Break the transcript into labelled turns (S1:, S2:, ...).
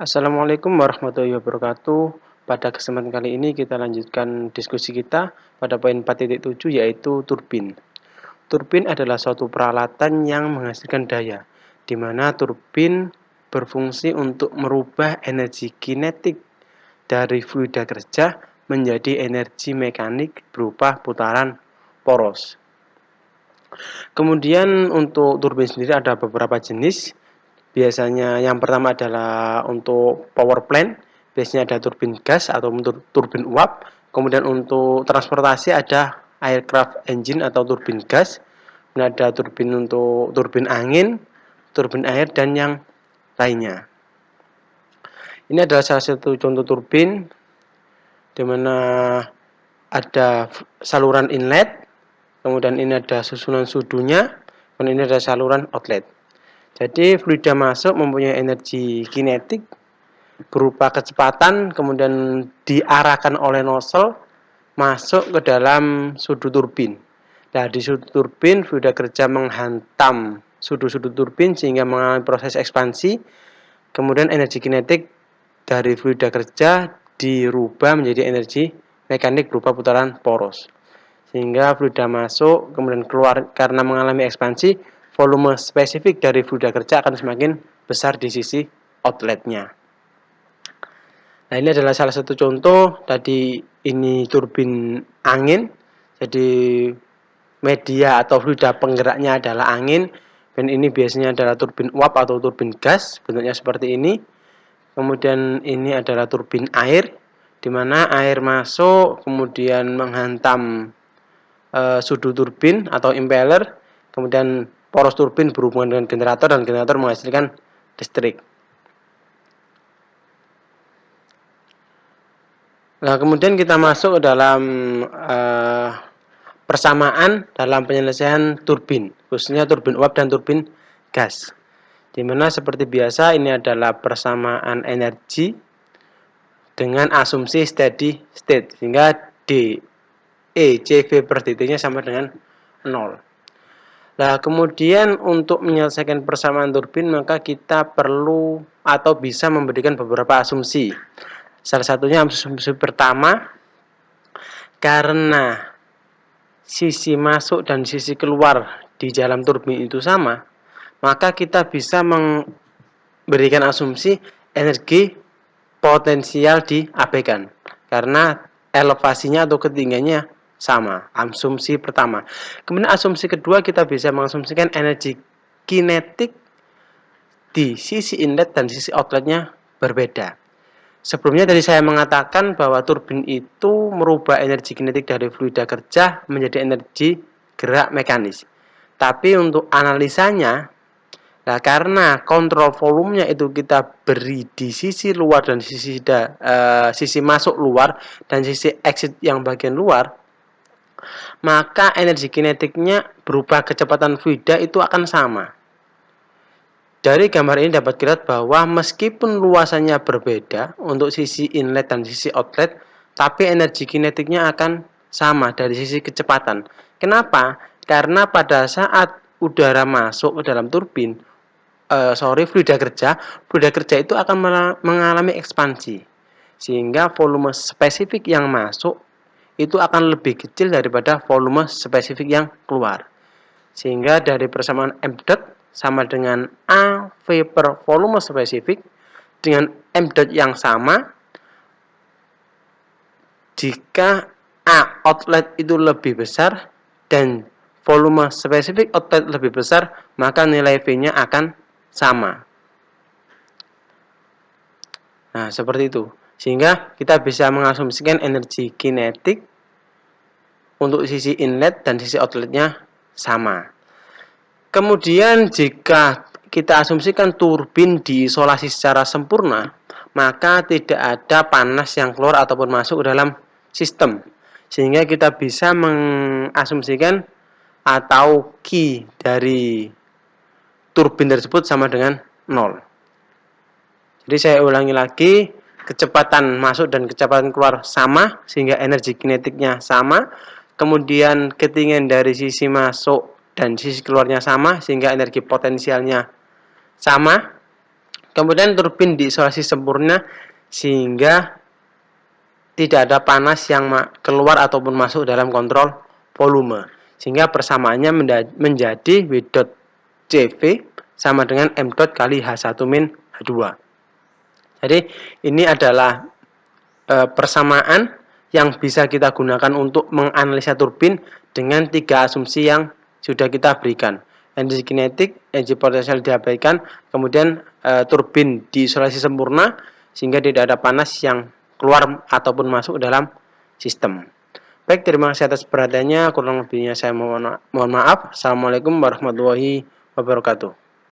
S1: Assalamualaikum warahmatullahi wabarakatuh. Pada kesempatan kali ini kita lanjutkan diskusi kita pada poin 4.7 yaitu turbin. Turbin adalah suatu peralatan yang menghasilkan daya, di mana turbin berfungsi untuk merubah energi kinetik dari fluida kerja menjadi energi mekanik berupa putaran poros. Kemudian untuk turbin sendiri ada beberapa jenis. Biasanya yang pertama adalah untuk power plant, biasanya ada turbin gas atau turbin uap. Kemudian untuk transportasi ada aircraft engine atau turbin gas. Kemudian ada turbin untuk turbin angin, turbin air dan yang lainnya. Ini adalah salah satu contoh turbin di mana ada saluran inlet, kemudian ini ada susunan sudunya, dan ini ada saluran outlet. Jadi fluida masuk mempunyai energi kinetik berupa kecepatan, kemudian diarahkan oleh nozzle masuk ke dalam sudu turbin. Nah, di sudu turbin fluida kerja menghantam sudu-sudu turbin sehingga mengalami proses ekspansi. Kemudian energi kinetik dari fluida kerja dirubah menjadi energi mekanik berupa putaran poros. Sehingga fluida masuk kemudian keluar karena mengalami ekspansi, volume spesifik dari fluida kerja akan semakin besar di sisi outletnya. Nah, ini adalah salah satu contoh. Tadi ini turbin angin. Jadi media atau fluida penggeraknya adalah angin. Dan ini biasanya adalah turbin uap atau turbin gas. Bentuknya seperti ini. Kemudian ini adalah turbin air, di mana air masuk kemudian menghantam sudu turbin atau impeller, kemudian poros turbin berhubungan dengan generator dan generator menghasilkan listrik. Nah, kemudian kita masuk ke dalam persamaan dalam penyelesaian turbin, khususnya turbin uap dan turbin gas. Di mana seperti biasa ini adalah persamaan energi dengan asumsi steady state, sehingga CV per dt-nya sama dengan 0. Nah, kemudian untuk menyelesaikan persamaan turbin maka kita perlu atau bisa memberikan beberapa asumsi. Salah satunya asumsi pertama, karena sisi masuk dan sisi keluar di dalam turbin itu sama, maka kita bisa memberikan asumsi energi potensial diabaikan karena elevasinya atau ketinggiannya sama. Asumsi pertama. Kemudian asumsi kedua, kita bisa mengasumsikan energi kinetik di sisi inlet dan sisi outletnya berbeda. Sebelumnya tadi saya mengatakan bahwa turbin itu merubah energi kinetik dari fluida kerja menjadi energi gerak mekanis. Tapi untuk analisanya, nah karena kontrol volumenya itu kita beri di sisi luar dan sisi masuk luar dan sisi exit yang bagian luar, maka energi kinetiknya berupa kecepatan fluida itu akan sama. Dari gambar ini dapat dilihat bahwa meskipun luasannya berbeda untuk sisi inlet dan sisi outlet, tapi energi kinetiknya akan sama dari sisi kecepatan. Kenapa? Karena pada saat udara masuk ke dalam turbin, fluida kerja itu akan mengalami ekspansi. Sehingga volume spesifik yang masuk itu akan lebih kecil daripada volume spesifik yang keluar. Sehingga dari persamaan m dot sama dengan AV per volume spesifik dengan m dot yang sama. Jika A outlet itu lebih besar dan volume spesifik outlet lebih besar, maka nilai V-nya akan sama. Nah, seperti itu. Sehingga kita bisa mengasumsikan energi kinetik untuk sisi inlet dan sisi outletnya sama. Kemudian jika kita asumsikan turbin diisolasi secara sempurna, maka tidak ada panas yang keluar ataupun masuk ke dalam sistem. Sehingga kita bisa mengasumsikan atau Q dari turbin tersebut sama dengan 0. Jadi saya ulangi lagi, kecepatan masuk dan kecepatan keluar sama, sehingga energi kinetiknya sama. Kemudian ketinggian dari sisi masuk dan sisi keluarnya sama, sehingga energi potensialnya sama. Kemudian turbin diisolasi sempurna sehingga tidak ada panas yang keluar ataupun masuk dalam kontrol volume. Sehingga persamaannya menjadi W.CV sama dengan M. kali H1-H2. Jadi ini adalah persamaan yang bisa kita gunakan untuk menganalisa turbin dengan 3 asumsi yang sudah kita berikan. Energi kinetik, energi potensial diabaikan, kemudian turbin diisolasi sempurna sehingga tidak ada panas yang keluar ataupun masuk dalam sistem. Baik, terima kasih atas perhatiannya. Kurang lebihnya saya mohon maaf. Assalamualaikum warahmatullahi wabarakatuh.